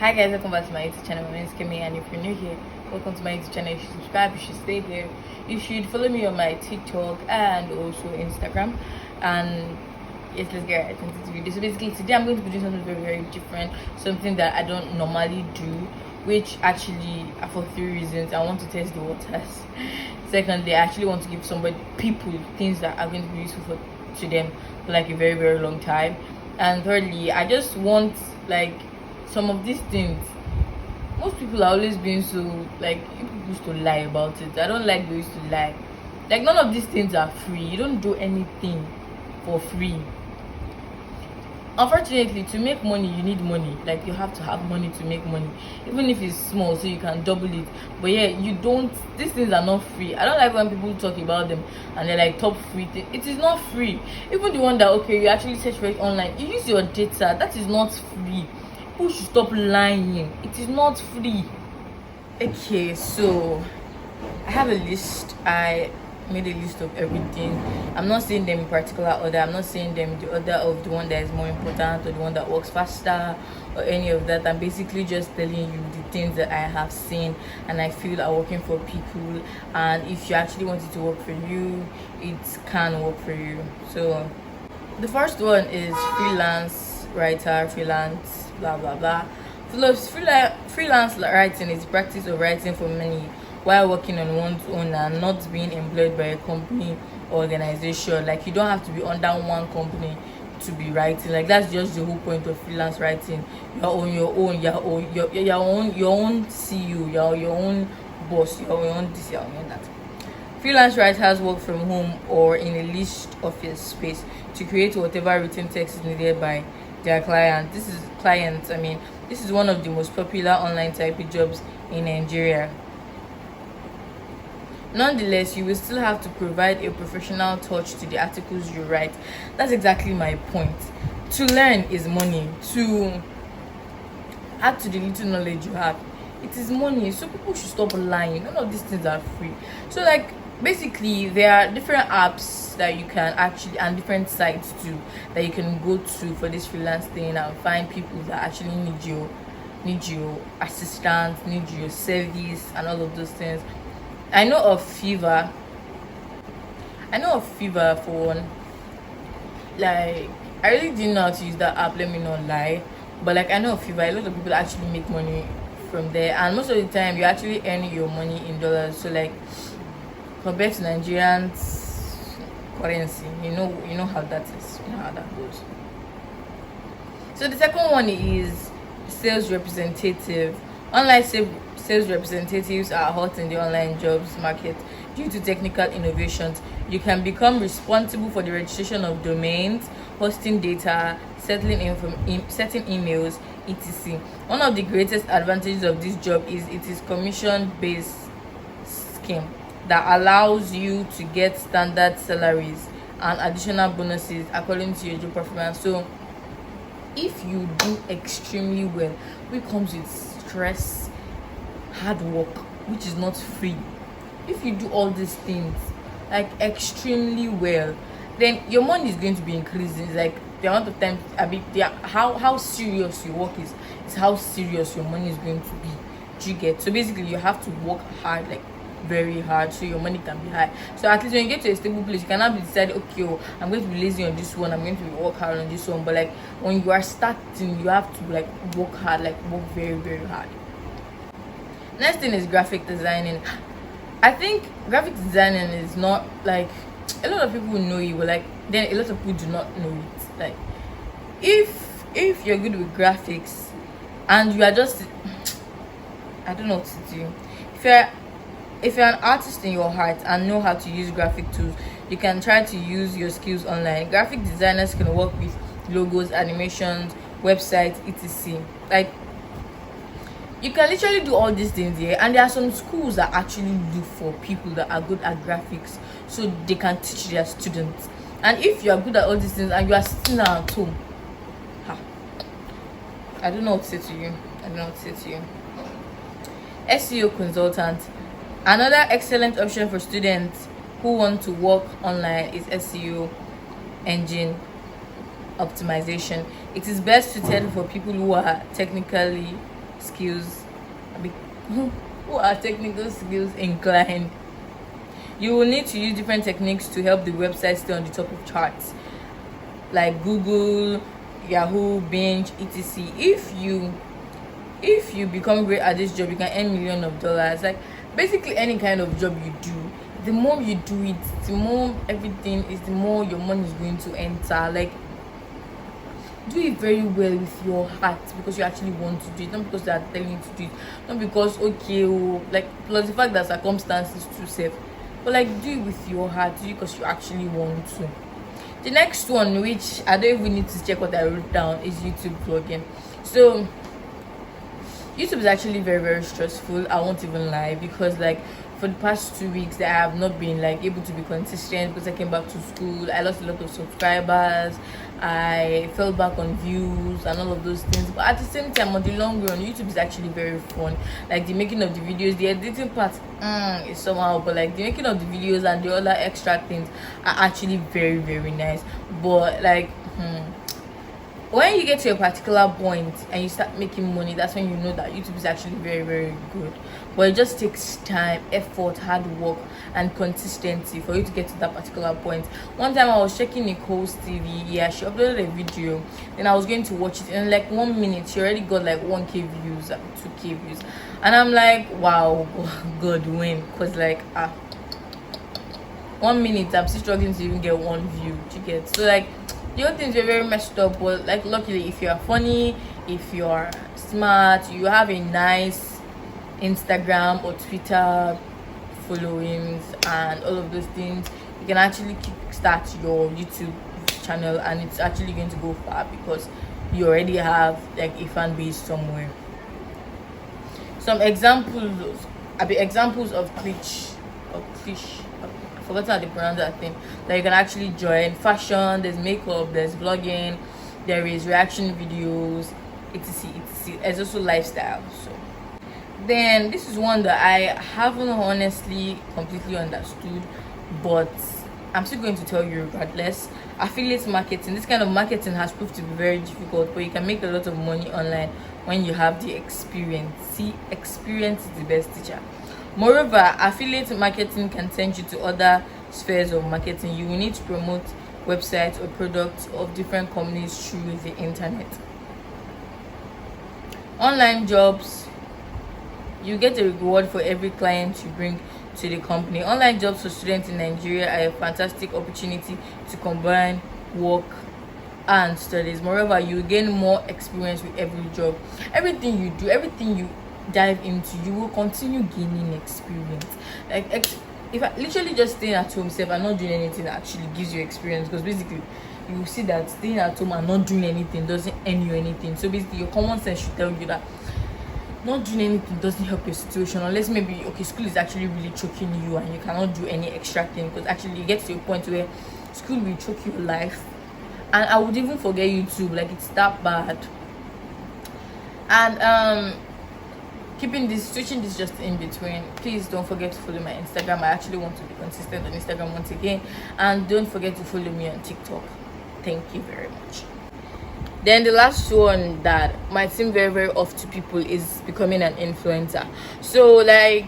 Hi guys, welcome back to my YouTube channel. My name is Kemi, and if you're new here, welcome to my YouTube channel. You should subscribe, you should stay here, you should follow me on my TikTok and also Instagram. And yes, let's get right into the video. So basically today I'm going to be doing something very, very different, something that I don't normally do, which actually for 3 reasons. I want to test the waters. Secondly, I actually want to give people things that are going to be useful to them for like a very, very long time. And thirdly, I just want like some of these things. Most people are always being so like, people used to lie about it. I don't like they used to lie. Like, none of these things are free. You don't do anything for free. Unfortunately, to make money you need money. Like, you have to have money to make money, even if it's small, so you can double it. But yeah, you don't, these things are not free. I don't like when people talk about them and they're like top free thing. It is not free. Even the one that, okay, you actually search for it online, you use your data, that is not free. People should stop lying. It is not free. Okay, so I have a list. I made a list of everything. I'm not saying them in particular order. I'm not saying them the order of the one that is more important or the one that works faster or any of that. I'm basically just telling you the things that I have seen and I feel are working for people, and if you actually want it to work for you, it can work for you. So the first one is freelance writer, freelance blah blah blah. Freelance writing is practice of writing for money while working on one's own and not being employed by a company or organization. Like, you don't have to be under one company to be writing. Like, that's just the whole point of freelance writing. You're on your own, your own CEO, you're your own boss, you're your own this, you're your own that. Freelance writers work from home or in a leased office space to create whatever written text is needed by their client. This is one of the most popular online typing jobs in Nigeria. Nonetheless, you will still have to provide a professional touch to the articles you write. That's exactly my point. To learn is money. To add to the little knowledge you have, it is money. So people should stop lying. None of these things are free. So like, basically there are different apps that you can actually, and different sites too, that you can go to for this freelance thing and find people that actually need your assistance, need your service and all of those things. I know of Fiverr for one. Like, I really didn't know how to use that app, let me not lie. But like, I know of Fiverr, a lot of people actually make money from there, and most of the time you actually earn your money in dollars. So like, compared to Nigerians currency, you know how that is, you know how that goes. So the second one is sales representative. Online sales representatives are hot in the online jobs market due to technical innovations. You can become responsible for the registration of domains, hosting data, setting emails, etc. One of the greatest advantages of this job is it is commission-based scheme that allows you to get standard salaries and additional bonuses according to your job performance. So if you do extremely well, which comes with stress, hard work, which is not free, if you do all these things like extremely well, then your money is going to be increasing. It's like the amount of time, how serious your work is how serious your money is going to be. Do you get? So basically you have to work hard, like very hard, so your money can be high. So at least when you get to a stable place, you cannot be decided, okay, I'm going to be lazy on this one, I'm going to work hard on this one. But like, when you are starting, you have to like work hard, like work very, very hard. Next thing is graphic designing. I think graphic designing is not like, a lot of people know it, but like, then a lot of people do not know it. Like, if you're good with graphics and you are just, I don't know what to do. If you're an artist in your heart and know how to use graphic tools, you can try to use your skills online. Graphic designers can work with logos, animations, websites, etc. Like, you can literally do all these things here, and there are some schools that actually look for people that are good at graphics so they can teach their students. And if you are good at all these things and you are sitting at home, I don't know what to say to you. SEO Consultant. Another excellent option for students who want to work online is SEO engine optimization. It is best suited for people who are technically skills, who are technical skills inclined, you will need to use different techniques to help the website stay on the top of charts, like Google, Yahoo, Bing, etc. If you become great at this job, you can earn millions of dollars. Like basically any kind of job you do, the more you do it, the more everything is, the more your money is going to enter. Like do it very well with your heart, because you actually want to do it, not because they are telling you to do it, not because okay, oh, like plus the fact that circumstances too safe, but like do it with your heart, do it because you actually want to. The next one, which I don't even need to check what I wrote down, is YouTube vlogging. So YouTube is actually very, very stressful, I won't even lie, because like for the past 2 weeks that I have not been like able to be consistent, because I came back to school, I lost a lot of subscribers, I fell back on views and all of those things. But at the same time, on the long run, YouTube is actually very fun. Like the making of the videos, the editing part is somehow, but like the making of the videos and the other extra things are actually very, very nice. But like when you get to a particular point and you start making money, that's when you know that YouTube is actually very, very good. But it just takes time, effort, hard work, and consistency for you to get to that particular point. One time I was checking Nicole's TV, yeah, she uploaded a video, then I was going to watch it, and in like 1 minute she already got like 1k views, 2k views, and I'm like, wow, God, when? Because like 1 minute I'm still struggling to even get 1 view. You get? So like the other things were very messed up, but like luckily, if you are funny, if you are smart, you have a nice Instagram or Twitter followings and all of those things, you can actually kickstart your YouTube channel, and it's actually going to go far because you already have like a fan base somewhere. Some examples of Twitch or Twitch, I've forgotten how they pronounce that thing, that you can actually join. Fashion, there's makeup, there's vlogging, there is reaction videos, etc, etc. There's also lifestyle. So then this is one that I haven't honestly completely understood, but I'm still going to tell you regardless. Affiliate marketing. This kind of marketing has proved to be very difficult, but you can make a lot of money online when you have the experience. See, experience is the best teacher. Moreover, affiliate marketing can send you to other spheres of marketing. You will need to promote websites or products of different companies through the internet. Online jobs. You get a reward for every client you bring to the company. Online jobs for students in Nigeria are a fantastic opportunity to combine work and studies. Moreover, you gain more experience with every job. Everything you do, everything you dive into, you will continue gaining experience. Like if I literally just staying at home safe and not doing anything actually gives you experience, because basically you will see that staying at home and not doing anything doesn't earn you anything. So basically your common sense should tell you that not doing anything doesn't help your situation, unless maybe okay, school is actually really choking you and you cannot do any extra thing, because actually you get to a point where school will choke your life. And I would even forget YouTube, like it's that bad. And switching this just in between, please don't forget to follow my Instagram. I actually want to be consistent on Instagram once again, and don't forget to follow me on TikTok. Thank you very much. Then the last one that might seem very, very off to people is becoming an influencer. So like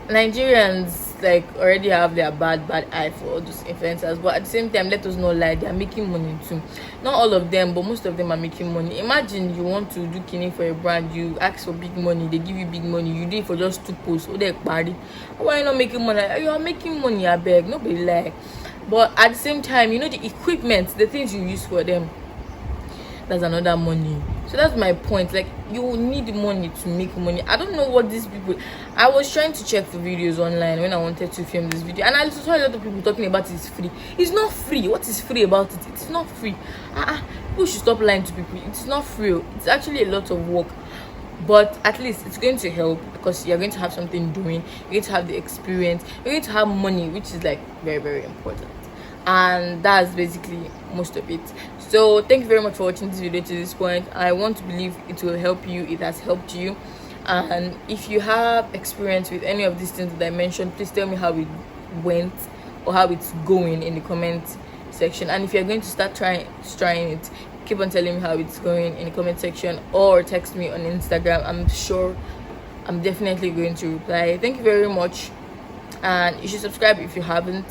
Nigerians like already have their bad eye for all those influencers, but at the same time, let us not lie, they are making money too. Not all of them, but most of them are making money. Imagine you want to do kidding for a brand, you ask for big money, they give you big money, you do it for just 2 posts, or they party. Why are you not making money? You are making money, I beg, nobody lie. But at the same time, you know, the equipment, the things you use for them, that's another money. So that's my point. Like, you need money to make money. I don't know what these people, I was trying to check for videos online when I wanted to film this video, and I saw a lot of people talking about it's free. It's not free. What is free about it? It's not free. People should stop lying to people. It's not free. It's actually a lot of work, but at least it's going to help, because you're going to have something doing, you're going to have the experience, you're going to have money, which is like very, very important. And that's basically most of it. So thank you very much for watching this video to this point. I want to believe it will help you, it has helped you. And if you have experience with any of these things that I mentioned, please tell me how it went or how it's going in the comment section. And if you're going to start trying it, keep on telling me how it's going in the comment section, or text me on Instagram. I'm sure I'm definitely going to reply. Thank you very much, and you should subscribe if you haven't.